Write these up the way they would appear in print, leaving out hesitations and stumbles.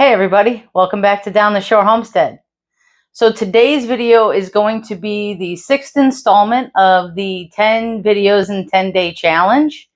Hey everybody, welcome back to Down the Shore Homestead. So today's video is going to be the sixth installment of the 10 videos in 10-day challenge.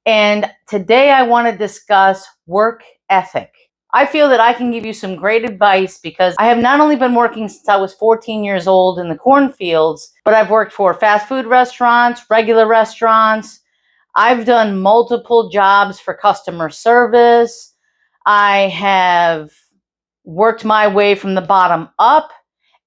And today I want to discuss work ethic. I feel that I can give you some great advice because I have not only been working since I was 14 years old in the cornfields, but I've worked for fast food restaurants, regular restaurants. I've done multiple jobs for customer service. I have worked my way from the bottom up,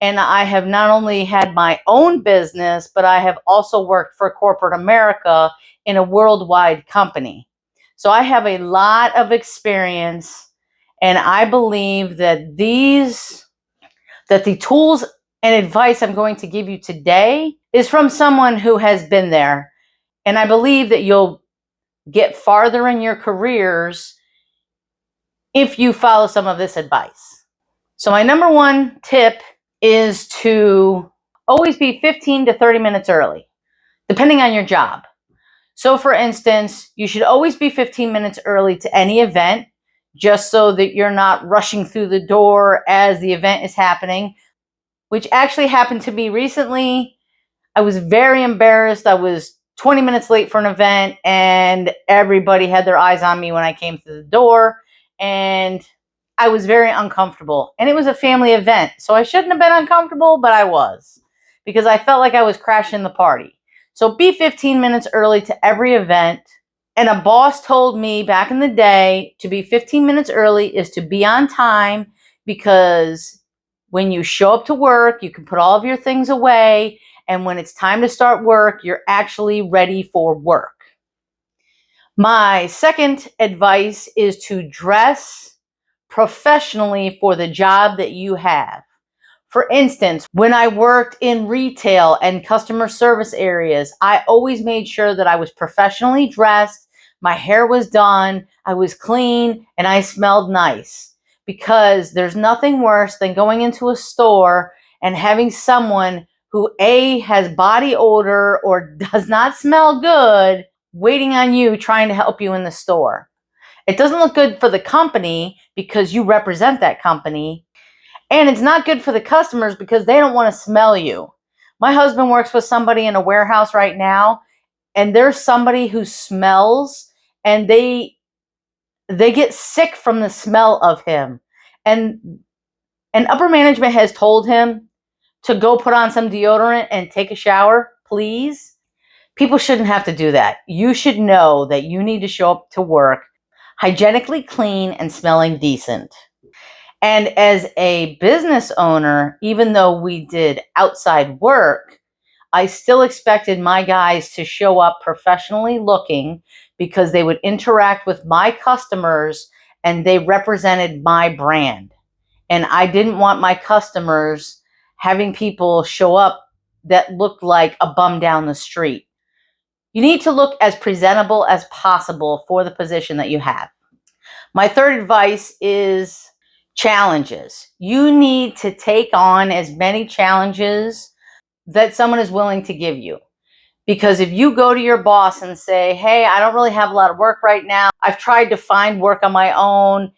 and I have not only had my own business, but I have also worked for corporate America in a worldwide company. So I have a lot of experience, and I believe that the tools and advice I'm going to give you today is from someone who has been there. And I believe that you'll get farther in your careers if you follow some of this advice. So my number one tip is to always be 15 to 30 minutes early, depending on your job. So for instance, you should always be 15 minutes early to any event, just so that you're not rushing through the door as the event is happening, which actually happened to me recently. I was very embarrassed. I was 20 minutes late for an event, and everybody had their eyes on me when I came through the door, and I was very uncomfortable. And it was a family event, so I shouldn't have been uncomfortable, but I was, because I felt like I was crashing the party. So be 15 minutes early to every event. And a boss told me back in the day to be 15 minutes early is to be on time, because when you show up to work, you can put all of your things away, and when it's time to start work, you're actually ready for work. My second advice is to dress professionally for the job that you have. For instance, when I worked in retail and customer service areas, I always made sure that I was professionally dressed, my hair was done, I was clean, and I smelled nice. Because there's nothing worse than going into a store and having someone who A, has body odor or does not smell good waiting on you trying to help you in the store. It doesn't look good for the company because you represent that company. And it's not good for the customers because they don't want to smell you. My husband works with somebody in a warehouse right now, and there's somebody who smells, and they get sick from the smell of him. And upper management has told him to go put on some deodorant and take a shower, please. People shouldn't have to do that. You should know that you need to show up to work hygienically clean and smelling decent. And as a business owner, even though we did outside work, I still expected my guys to show up professionally looking, because they would interact with my customers and they represented my brand. And I didn't want my customers having people show up that looked like a bum down the street. You need to look as presentable as possible for the position that you have. My third advice is challenges. You need to take on as many challenges that someone is willing to give you. Because if you go to your boss and say, hey, I don't really have a lot of work right now. I've tried to find work on my own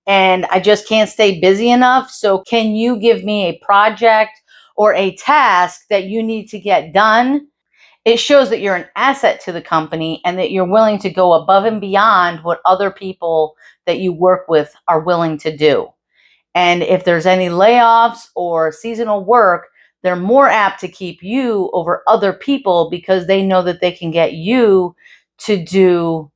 and I just can't stay busy enough. So can you give me a project or a task that you need to get done? It shows that you're an asset to the company and that you're willing to go above and beyond what other people that you work with are willing to do. And if there's any layoffs or seasonal work, they're more apt to keep you over other people because they know that they can get you to do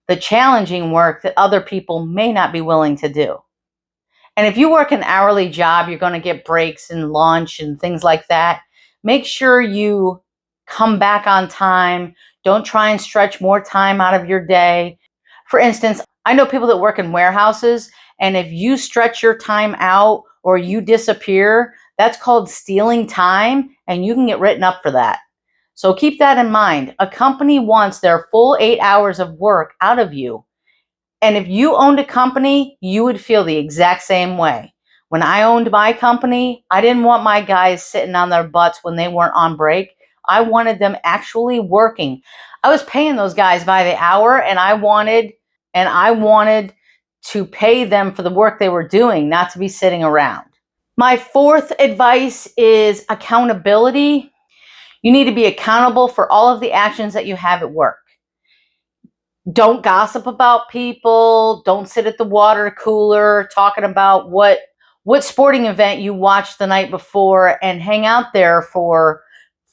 the challenging work that other people may not be willing to do. And if you work an hourly job, you're going to get breaks and lunch and things like that. Make sure you come back on time. Don't try and stretch more time out of your day. For instance, I know people that work in warehouses, and if you stretch your time out or you disappear, that's called stealing time, and you can get written up for that. So keep that in mind. A company wants their full 8 hours of work out of you. And if you owned a company, you would feel the exact same way. When I owned my company, I didn't want my guys sitting on their butts when they weren't on break. I wanted them actually working. I was paying those guys by the hour, and I wanted to pay them for the work they were doing, not to be sitting around. My fourth advice is accountability. You need to be accountable for all of the actions that you have at work. Don't gossip about people. Don't sit at the water cooler talking about what sporting event you watched the night before and hang out there for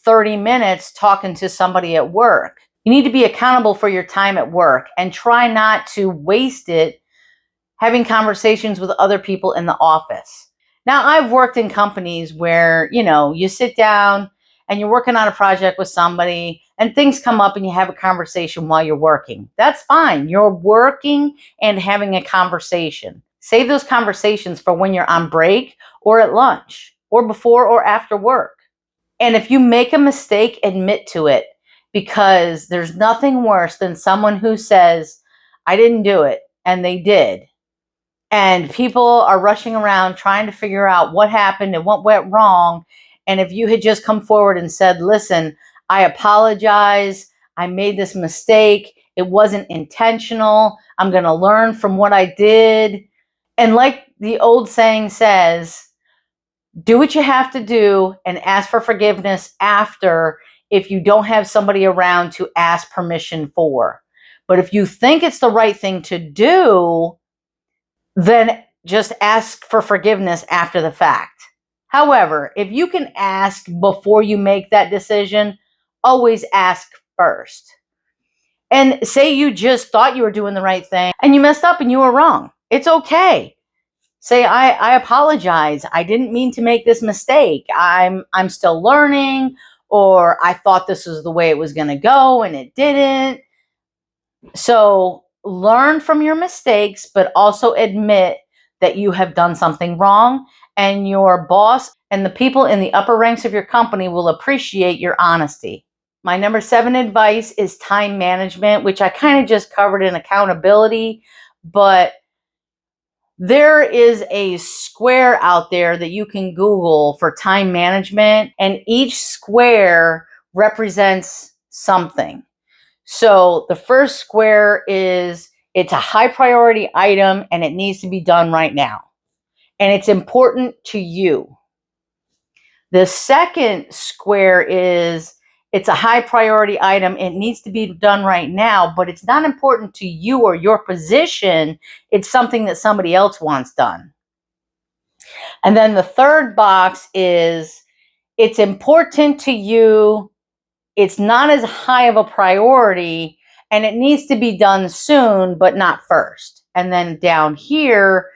30 minutes talking to somebody at work. You need to be accountable for your time at work and try not to waste it having conversations with other people in the office. Now, I've worked in companies where, you sit down and you're working on a project with somebody and things come up and you have a conversation while you're working. That's fine. You're working and having a conversation. Save those conversations for when you're on break or at lunch or before or after work. And if you make a mistake, admit to it, because there's nothing worse than someone who says, I didn't do it, and they did. And people are rushing around trying to figure out what happened and what went wrong. And if you had just come forward and said, listen, I apologize. I made this mistake. It wasn't intentional. I'm going to learn from what I did. And like the old saying says, do what you have to do and ask for forgiveness after if you don't have somebody around to ask permission for. But if you think it's the right thing to do, then just ask for forgiveness after the fact. However, if you can ask before you make that decision, always ask first. And say you just thought you were doing the right thing and you messed up and you were wrong. It's okay. Say, I apologize. I didn't mean to make this mistake. I'm still learning, or I thought this was the way it was going to go and it didn't. So learn from your mistakes, but also admit that you have done something wrong, and your boss and the people in the upper ranks of your company will appreciate your honesty. My number 7 advice is time management, which I kind of just covered in accountability, but there is a square out there that you can Google for time management, and each square represents something. So the first square is it's a high priority item and it needs to be done right now. And it's important to you. The second square is it's a high priority item. It needs to be done right now, but it's not important to you or your position. It's something that somebody else wants done. And then the third box is it's important to you. It's not as high of a priority and it needs to be done soon, but not first. And then down here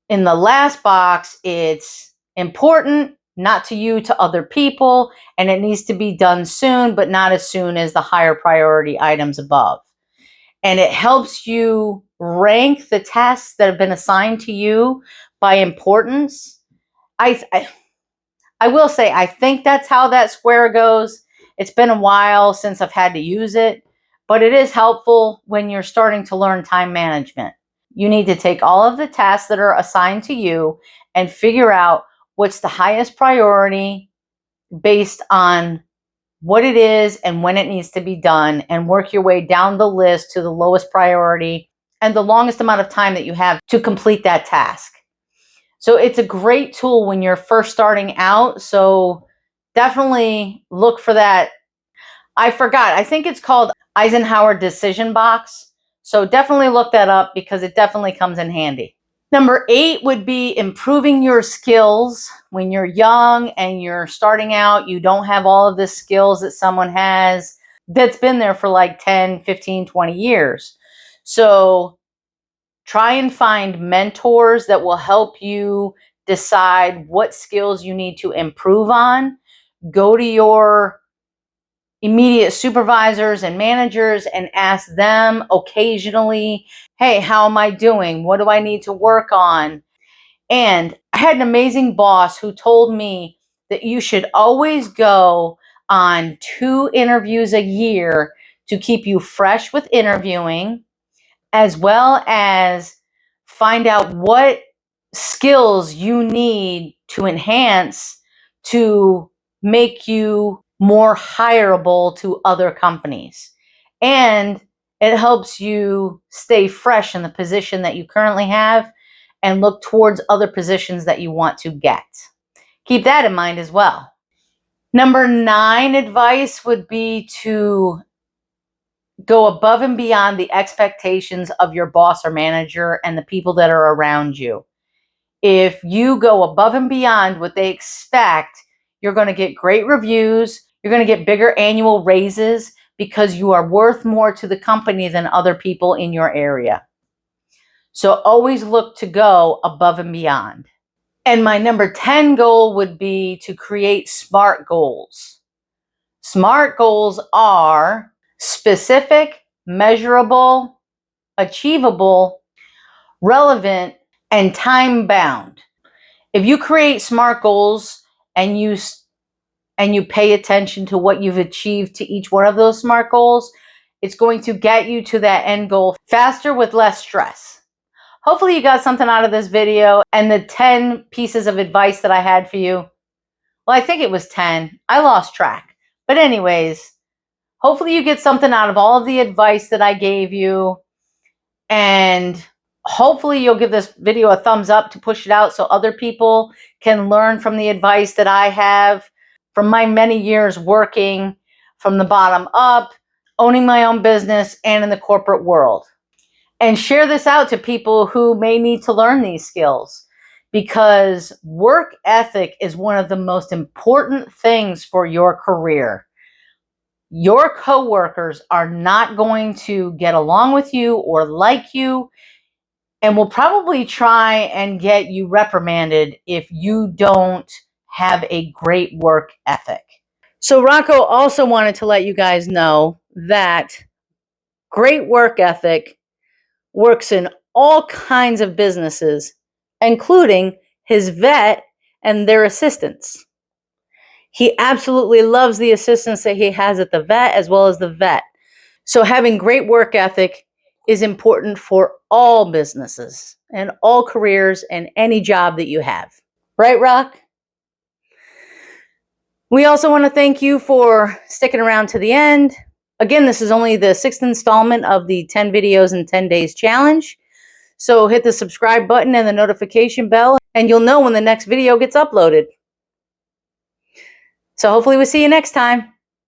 in the last box, it's important, not to you, to other people, and it needs to be done soon, but not as soon as the higher priority items above. And it helps you rank the tasks that have been assigned to you by importance. I will say, I think that's how that square goes. It's been a while since I've had to use it, but it is helpful when you're starting to learn time management. You need to take all of the tasks that are assigned to you and figure out what's the highest priority based on what it is and when it needs to be done, and work your way down the list to the lowest priority and the longest amount of time that you have to complete that task. So it's a great tool when you're first starting out. So definitely look for that. I forgot. I think it's called Eisenhower Decision Box. So definitely look that up because it definitely comes in handy. Number 8 would be improving your skills. When you're young and you're starting out, you don't have all of the skills that someone has that's been there for like 10, 15, 20 years. So try and find mentors that will help you decide what skills you need to improve on. Go to your immediate supervisors and managers and ask them occasionally, hey, how am I doing? What do I need to work on? And I had an amazing boss who told me that you should always go on 2 interviews a year to keep you fresh with interviewing, as well as find out what skills you need to enhance to make you more hireable to other companies. And It helps you stay fresh in the position that you currently have and look towards other positions that you want to get. Keep that in mind as well. Number 9 advice would be to go above and beyond the expectations of your boss or manager and the people that are around you. If you go above and beyond what they expect, you're going to get great reviews. You're going to get bigger annual raises because you are worth more to the company than other people in your area. So always look to go above and beyond. And my number 10 goal would be to create SMART goals. SMART goals are specific, measurable, achievable, relevant, and time-bound. If you create SMART goals and you pay attention to what you've achieved to each one of those SMART goals, it's going to get you to that end goal faster with less stress. Hopefully you got something out of this video and the 10 pieces of advice that I had for you. Well, I think it was 10. I lost track. But anyways, hopefully you get something out of all of the advice that I gave you. And hopefully you'll give this video a thumbs up to push it out so other people can learn from the advice that I have from my many years working from the bottom up, owning my own business, and in the corporate world. And share this out to people who may need to learn these skills, because work ethic is one of the most important things for your career. Your coworkers are not going to get along with you or like you, and will probably try and get you reprimanded if you don't have a great work ethic. So Rocco also wanted to let you guys know that great work ethic works in all kinds of businesses, including his vet and their assistants. He absolutely loves the assistants that he has at the vet as well as the vet. So having great work ethic is important for all businesses and all careers and any job that you have. Right, Rock? We also want to thank you for sticking around to the end. Again, this is only the 6th installment of the 10 videos in 10 days challenge. So hit the subscribe button and the notification bell, and you'll know when the next video gets uploaded. So hopefully we'll see you next time.